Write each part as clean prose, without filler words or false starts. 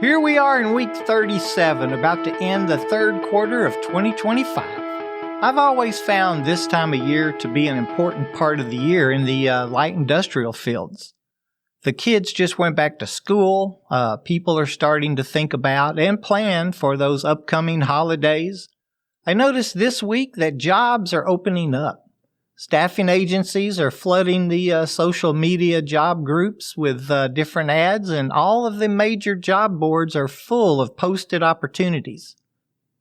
Here we are in week 37, about to end the third quarter of 2025. I've always found this time of year to be an important part of the year in the light industrial fields. The kids just went back to school. People are starting to think about and plan for those upcoming holidays. I noticed this week that jobs are opening up. Staffing agencies are flooding the social media job groups with different ads, and all of the major job boards are full of posted opportunities.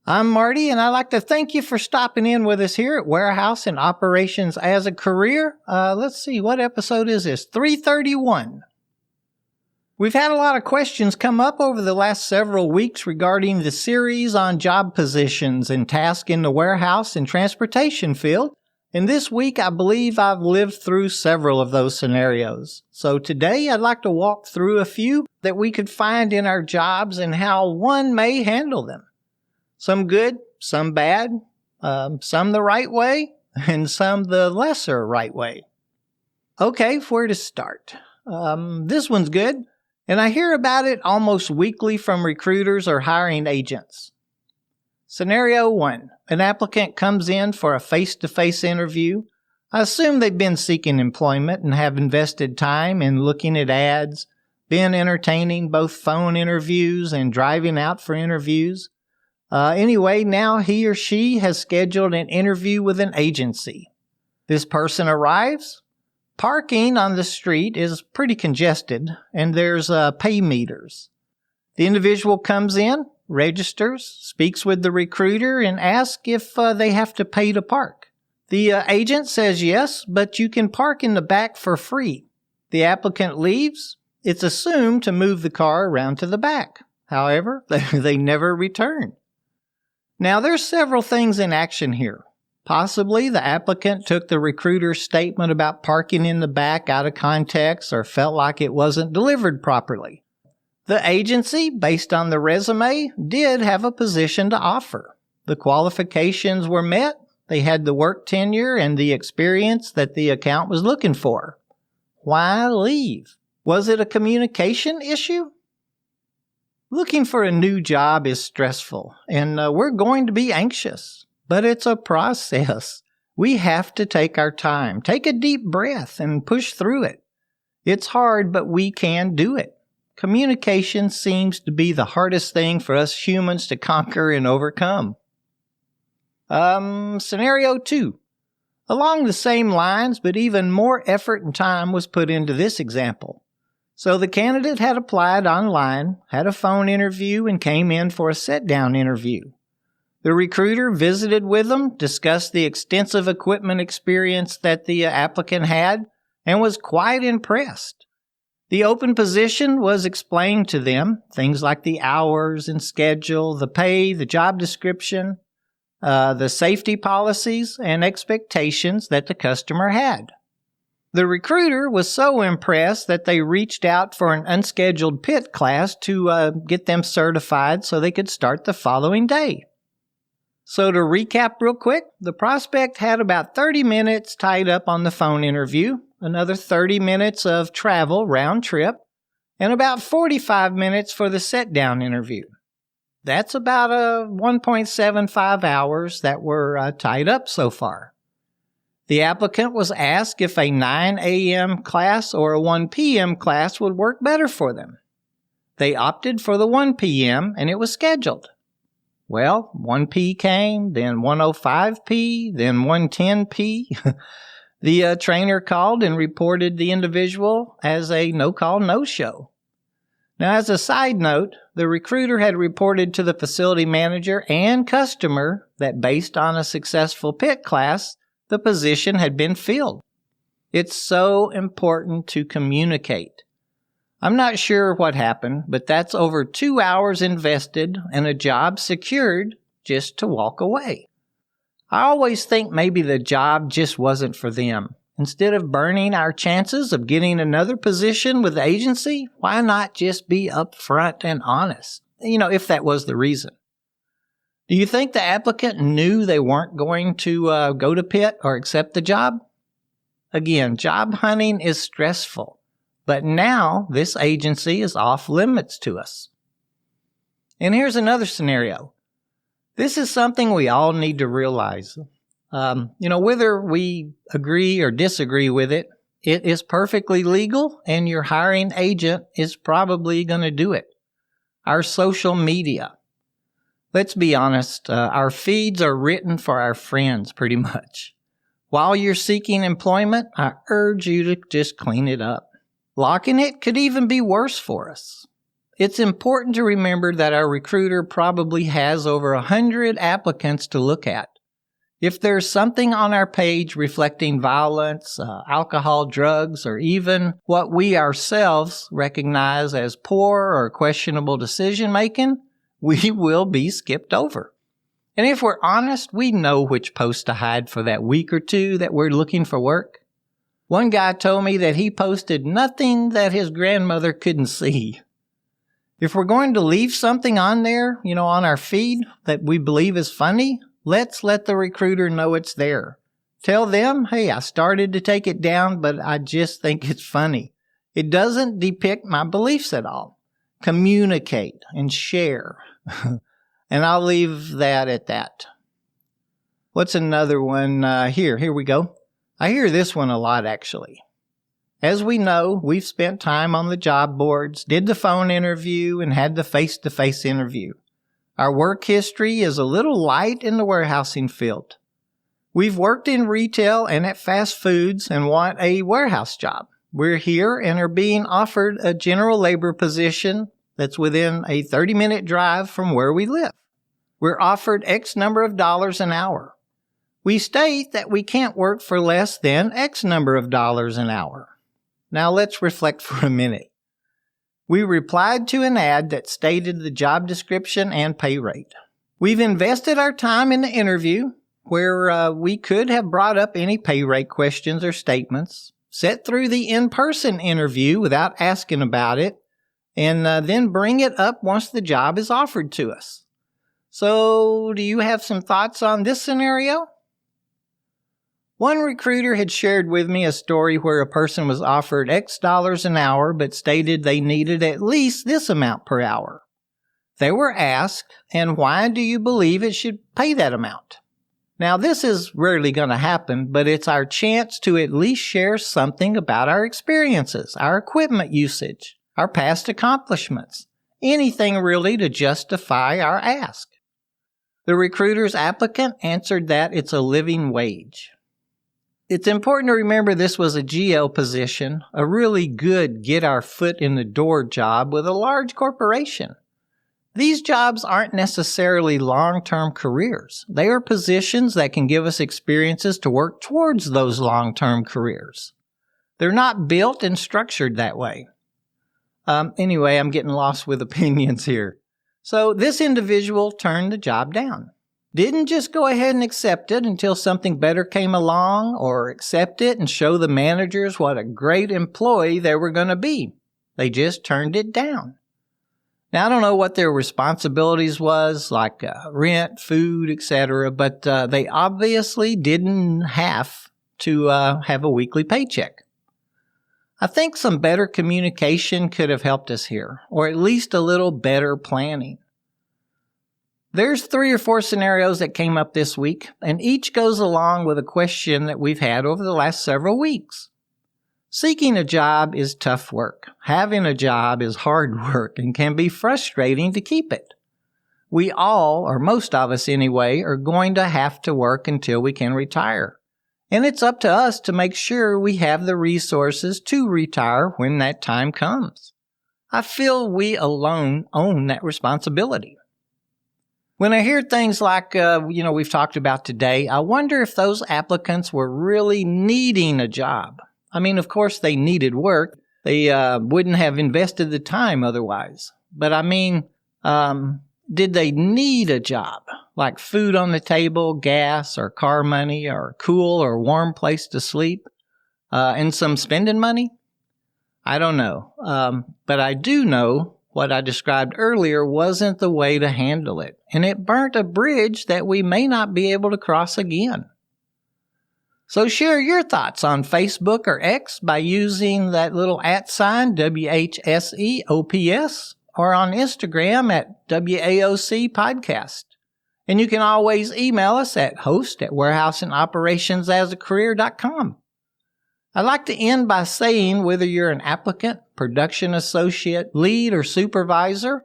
I'm Marty, and I'd like to thank you for stopping in with us here at Warehouse and Operations as a Career. Let's see, what episode is this? 331. We've had a lot of questions come up over the last several weeks regarding the series on job positions and tasks in the warehouse and transportation field. And this week, I believe I've lived through several of those scenarios. So today, I'd like to walk through a few that we could find in our jobs and how one may handle them. Some good, some bad, some the right way, and some the lesser right way. Okay, where to start? This one's good, and I hear about it almost weekly from recruiters or hiring agents. Scenario 1. An applicant comes in for a face-to-face interview. I assume they've been seeking employment and have invested time in looking at ads, been entertaining both phone interviews and driving out for interviews. Anyway, now he or she has scheduled an interview with an agency. This person arrives. Parking on the street is pretty congested, and there's pay meters. The individual comes in, registers, speaks with the recruiter, and asks if they have to pay to park. The agent says yes, but you can park in the back for free. The applicant leaves. It's assumed to move the car around to the back. However, they never return. Now, there's several things in action here. Possibly the applicant took the recruiter's statement about parking in the back out of context or felt like it wasn't delivered properly. The agency, based on the resume, did have a position to offer. The qualifications were met. They had the work tenure and the experience that the account was looking for. Why leave? Was it a communication issue? Looking for a new job is stressful, and we're going to be anxious. But it's a process. We have to take our time, take a deep breath, and push through it. It's hard, but we can do it. Communication seems to be the hardest thing for us humans to conquer and overcome. Scenario 2. Along the same lines, but even more effort and time was put into this example. So the candidate had applied online, had a phone interview, and came in for a sit-down interview. The recruiter visited with them, discussed the extensive equipment experience that the applicant had, and was quite impressed. The open position was explained to them, things like the hours and schedule, the pay, the job description, the safety policies and expectations that the customer had. The recruiter was so impressed that they reached out for an unscheduled PIT class to get them certified so they could start the following day. So to recap real quick, the prospect had about 30 minutes tied up on the phone interview, another 30 minutes of travel round trip, and about 45 minutes for the sit-down interview. That's about 1.75 hours that were tied up so far. The applicant was asked if a 9 a.m. class or a 1 p.m. class would work better for them. They opted for the 1 p.m. and it was scheduled. Well, 1 p came, then 1:05 p, then 1:10 p. The trainer called and reported the individual as a no-call, no-show. Now, as a side note, the recruiter had reported to the facility manager and customer that based on a successful PIT class, the position had been filled. It's so important to communicate. I'm not sure what happened, but that's over 2 hours invested and a job secured just to walk away. I always think maybe the job just wasn't for them. Instead of burning our chances of getting another position with the agency, why not just be upfront and honest? If that was the reason. Do you think the applicant knew they weren't going to go to PIT or accept the job? Again, job hunting is stressful, but now this agency is off limits to us. And here's another scenario. This is something we all need to realize. Whether we agree or disagree with it, it is perfectly legal, and your hiring agent is probably going to do it. Our social media. Let's be honest, our feeds are written for our friends, pretty much. While you're seeking employment, I urge you to just clean it up. Locking it could even be worse for us. It's important to remember that our recruiter probably has over 100 applicants to look at. If there's something on our page reflecting violence, alcohol, drugs, or even what we ourselves recognize as poor or questionable decision-making, we will be skipped over. And if we're honest, we know which post to hide for that week or two that we're looking for work. One guy told me that he posted nothing that his grandmother couldn't see. If we're going to leave something on there, on our feed that we believe is funny, let's let the recruiter know it's there. Tell them, hey, I started to take it down, but I just think it's funny. It doesn't depict my beliefs at all. Communicate and share. And I'll leave that at that. What's another one? Here we go. I hear this one a lot, actually. As we know, we've spent time on the job boards, did the phone interview, and had the face-to-face interview. Our work history is a little light in the warehousing field. We've worked in retail and at fast foods and want a warehouse job. We're here and are being offered a general labor position that's within a 30-minute drive from where we live. We're offered X number of dollars an hour. We state that we can't work for less than X number of dollars an hour. Now let's reflect for a minute. We replied to an ad that stated the job description and pay rate. We've invested our time in the interview, where we could have brought up any pay rate questions or statements, sat through the in-person interview without asking about it, and then bring it up once the job is offered to us. So, do you have some thoughts on this scenario? One recruiter had shared with me a story where a person was offered X dollars an hour but stated they needed at least this amount per hour. They were asked, and why do you believe it should pay that amount? Now, this is rarely going to happen, but it's our chance to at least share something about our experiences, our equipment usage, our past accomplishments, anything really to justify our ask. The recruiter's applicant answered that it's a living wage. It's important to remember this was a GL position, a really good get-our-foot-in-the-door job with a large corporation. These jobs aren't necessarily long-term careers. They are positions that can give us experiences to work towards those long-term careers. They're not built and structured that way. Anyway, I'm getting lost with opinions here. So this individual turned the job down. Didn't just go ahead and accept it until something better came along, or accept it and show the managers what a great employee they were going to be. They just turned it down. Now, I don't know what their responsibilities was, like rent, food, etc., but they obviously didn't have to have a weekly paycheck. I think some better communication could have helped us here, or at least a little better planning. There's 3 or 4 scenarios that came up this week, and each goes along with a question that we've had over the last several weeks. Seeking a job is tough work. Having a job is hard work and can be frustrating to keep it. We all, or most of us anyway, are going to have to work until we can retire. And it's up to us to make sure we have the resources to retire when that time comes. I feel we alone own that responsibility. When I hear things like, we've talked about today, I wonder if those applicants were really needing a job. I mean, of course, they needed work. They wouldn't have invested the time otherwise. But I mean, did they need a job? Like food on the table, gas, or car money, or a cool or warm place to sleep, and some spending money? I don't know. But I do know what I described earlier wasn't the way to handle it, and it burnt a bridge that we may not be able to cross again. So share your thoughts on Facebook or X by using that little @ WHSEOPS, or on Instagram at WAOC Podcast. And you can always email us at host@warehousingoperationsasAcareer.com. I'd like to end by saying whether you're an applicant, production associate, lead or supervisor,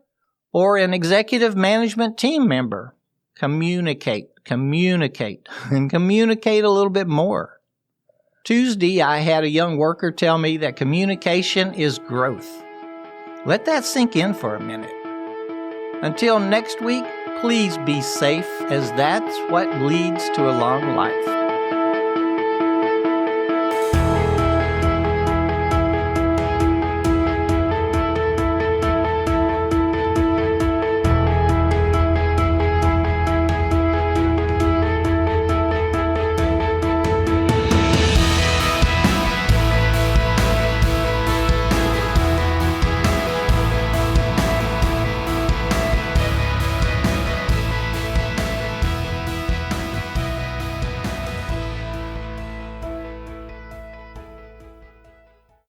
or an executive management team member, communicate, and communicate a little bit more. Tuesday, I had a young worker tell me that communication is growth. Let that sink in for a minute. Until next week, please be safe, as that's what leads to a long life.